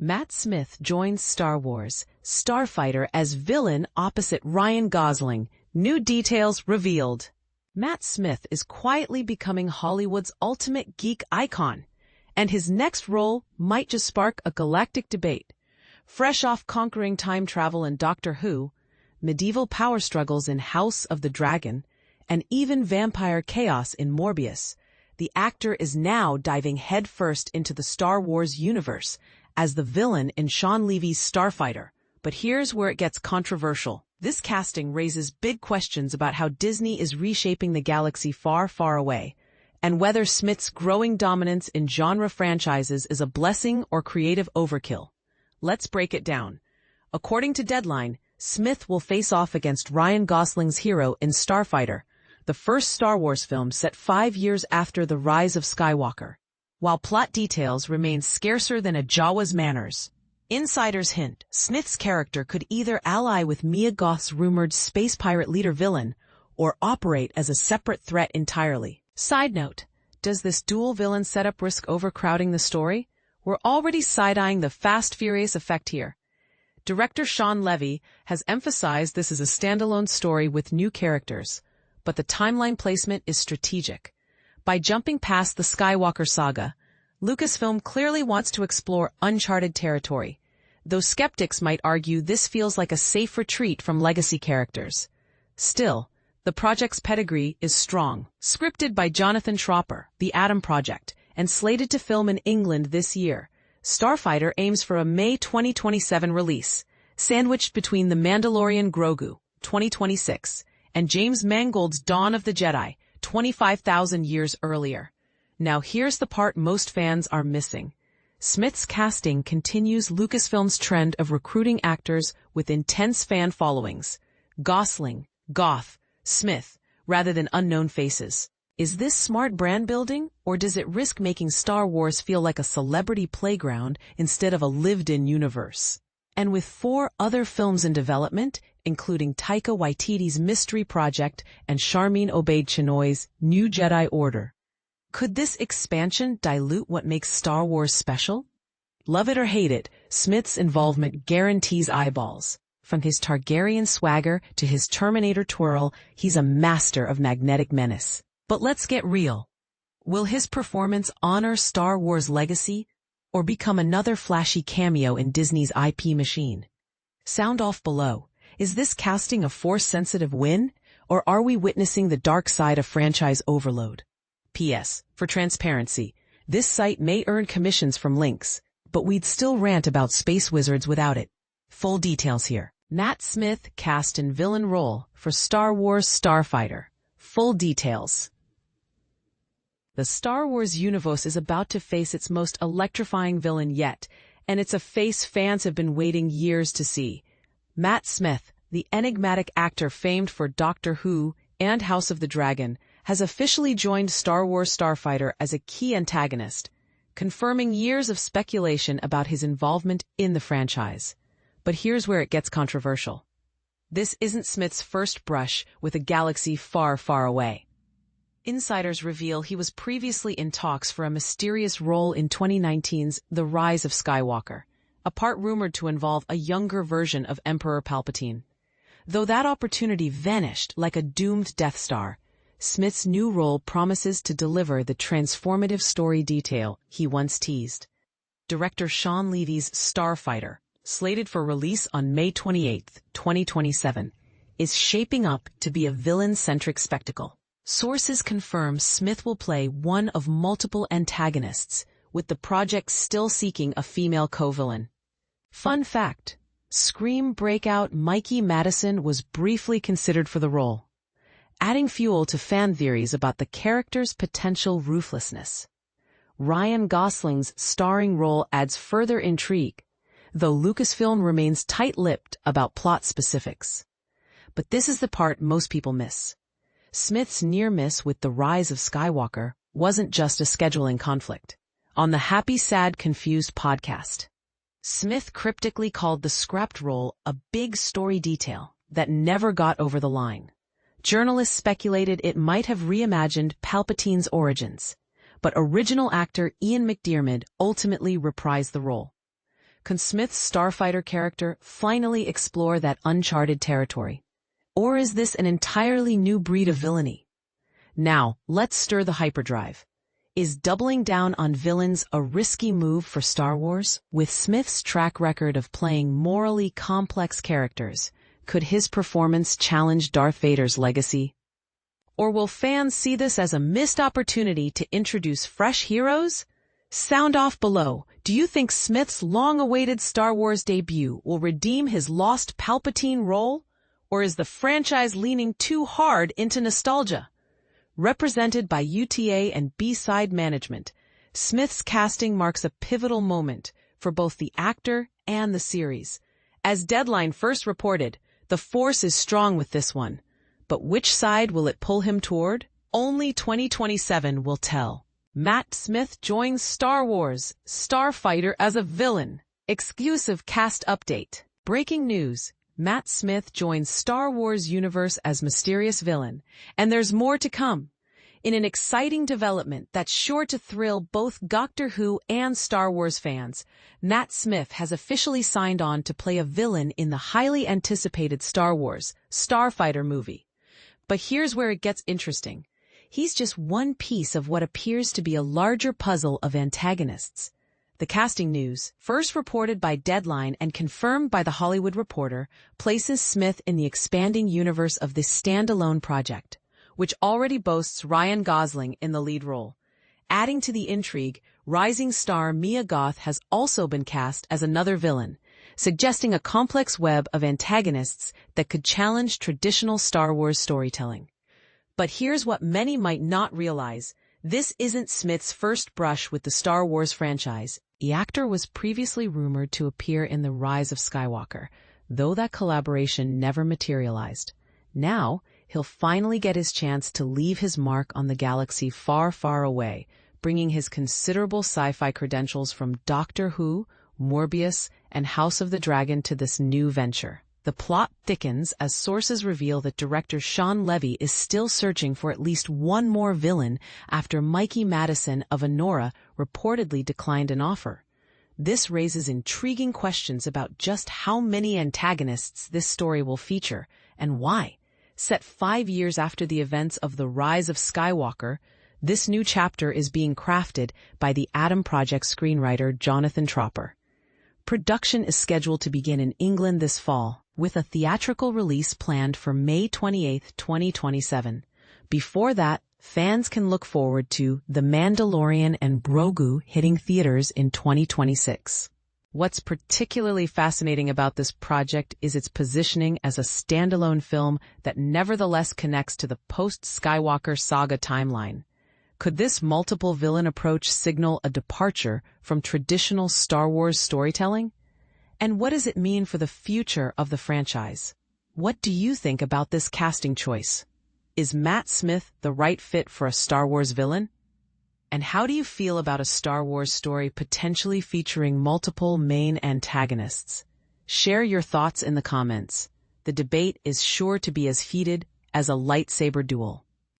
Matt Smith joins Star Wars Starfighter as villain opposite Ryan Gosling. New details revealed. Matt Smith is quietly becoming Hollywood's ultimate geek icon, and his next role might just spark a galactic debate. Fresh off conquering time travel in Doctor Who, medieval power struggles in House of the Dragon, and even vampire chaos in Morbius, the actor is now diving headfirst into the Star Wars universe as the villain in Sean Levy's Starfighter. But here's where it gets controversial. This casting raises big questions about how Disney is reshaping the galaxy far, far away, and whether Smith's growing dominance in genre franchises is a blessing or creative overkill. Let's break it down. According to Deadline, Smith will face off against Ryan Gosling's hero in Starfighter, the first Star Wars film set 5 years after The Rise of Skywalker. While plot details remain scarcer than a Jawa's manners, insiders hint Smith's character could either ally with Mia Goth's rumored space pirate leader villain or operate as a separate threat entirely. Side note, does this dual villain setup risk overcrowding the story? We're already side-eyeing the Fast Furious effect here. Director Sean Levy has emphasized this is a standalone story with new characters, but the timeline placement is strategic. By jumping past the Skywalker saga, Lucasfilm clearly wants to explore uncharted territory, though skeptics might argue this feels like a safe retreat from legacy characters. Still, the project's pedigree is strong. Scripted by Jonathan Tropper, The Atom Project, and slated to film in England this year, Starfighter aims for a May 2027 release, sandwiched between The Mandalorian Grogu, 2026, and James Mangold's Dawn of the Jedi, 25,000 years earlier. Now here's the part most fans are missing. Smith's casting continues Lucasfilm's trend of recruiting actors with intense fan followings. Gosling, Goth, Smith, rather than unknown faces. Is this smart brand building, or does it risk making Star Wars feel like a celebrity playground instead of a lived-in universe? And with 4 other films in development, including Taika Waititi's Mystery Project and Sharmeen Obaid-Chinoy's New Jedi Order, could this expansion dilute what makes Star Wars special? Love it or hate it, Smith's involvement guarantees eyeballs. From his Targaryen swagger to his Terminator twirl, he's a master of magnetic menace. But let's get real. Will his performance honor Star Wars' legacy or become another flashy cameo in Disney's IP machine? Sound off below. Is this casting a Force-sensitive win, or are we witnessing the dark side of franchise overload? P.S. For transparency, this site may earn commissions from links, but we'd still rant about space wizards without it. Full details here. Matt Smith cast in villain role for Star Wars Starfighter. Full details. The Star Wars universe is about to face its most electrifying villain yet, and it's a face fans have been waiting years to see. Matt Smith, the enigmatic actor famed for Doctor Who and House of the Dragon, has officially joined Star Wars Starfighter as a key antagonist, confirming years of speculation about his involvement in the franchise. But here's where it gets controversial. This isn't Smith's first brush with a galaxy far, far away. Insiders reveal he was previously in talks for a mysterious role in 2019's The Rise of Skywalker, a part rumored to involve a younger version of Emperor Palpatine. Though that opportunity vanished like a doomed Death Star, Smith's new role promises to deliver the transformative story detail he once teased. Director Sean Levy's Starfighter, slated for release on May 28, 2027, is shaping up to be a villain-centric spectacle. Sources confirm Smith will play one of multiple antagonists, with the project still seeking a female co-villain. Fun fact, Scream breakout Mikey Madison was briefly considered for the role, adding fuel to fan theories about the character's potential ruthlessness. Ryan Gosling's starring role adds further intrigue, though Lucasfilm remains tight-lipped about plot specifics. But this is the part most people miss. Smith's near-miss with The Rise of Skywalker wasn't just a scheduling conflict. On the Happy Sad Confused podcast, Smith cryptically called the scrapped role a big story detail that never got over the line. Journalists speculated it might have reimagined Palpatine's origins, but original actor Ian McDiarmid ultimately reprised the role. Can Smith's Starfighter character finally explore that uncharted territory? Or is this an entirely new breed of villainy? Now, let's stir the hyperdrive. Is doubling down on villains a risky move for Star Wars? With Smith's track record of playing morally complex characters, could his performance challenge Darth Vader's legacy? Or will fans see this as a missed opportunity to introduce fresh heroes? Sound off below. Do you think Smith's long-awaited Star Wars debut will redeem his lost Palpatine role? Or is the franchise leaning too hard into nostalgia? Represented by UTA and B-side management, Smith's casting marks a pivotal moment for both the actor and the series. As Deadline first reported, the force is strong with this one. But which side will it pull him toward? Only 2027 will tell. Matt Smith joins Star Wars Starfighter as a villain. Exclusive cast update. Breaking news. Matt Smith joins Star Wars universe as mysterious villain, and there's more to come. In an exciting development that's sure to thrill both Doctor Who and Star Wars fans, Matt Smith has officially signed on to play a villain in the highly anticipated Star Wars Starfighter movie. But here's where it gets interesting. He's just one piece of what appears to be a larger puzzle of antagonists. The casting news, first reported by Deadline and confirmed by The Hollywood Reporter, places Smith in the expanding universe of this standalone project, which already boasts Ryan Gosling in the lead role. Adding to the intrigue, rising star Mia Goth has also been cast as another villain, suggesting a complex web of antagonists that could challenge traditional Star Wars storytelling. But here's what many might not realize. This isn't Smith's first brush with the Star Wars franchise. The actor was previously rumored to appear in The Rise of Skywalker, though that collaboration never materialized. Now, he'll finally get his chance to leave his mark on the galaxy far, far away, bringing his considerable sci-fi credentials from Doctor Who, Morbius, and House of the Dragon to this new venture. The plot thickens as sources reveal that director Sean Levy is still searching for at least one more villain after Mikey Madison of Anora reportedly declined an offer. This raises intriguing questions about just how many antagonists this story will feature and why. Set 5 years after the events of The Rise of Skywalker, this new chapter is being crafted by the Adam Project screenwriter Jonathan Tropper. Production is scheduled to begin in England this fall, with a theatrical release planned for May 28, 2027. Before that, fans can look forward to The Mandalorian and Grogu hitting theaters in 2026. What's particularly fascinating about this project is its positioning as a standalone film that nevertheless connects to the post-Skywalker saga timeline. Could this multiple villain approach signal a departure from traditional Star Wars storytelling? And what does it mean for the future of the franchise? What do you think about this casting choice? Is Matt Smith the right fit for a Star Wars villain? And how do you feel about a Star Wars story potentially featuring multiple main antagonists? Share your thoughts in the comments. The debate is sure to be as heated as a lightsaber duel.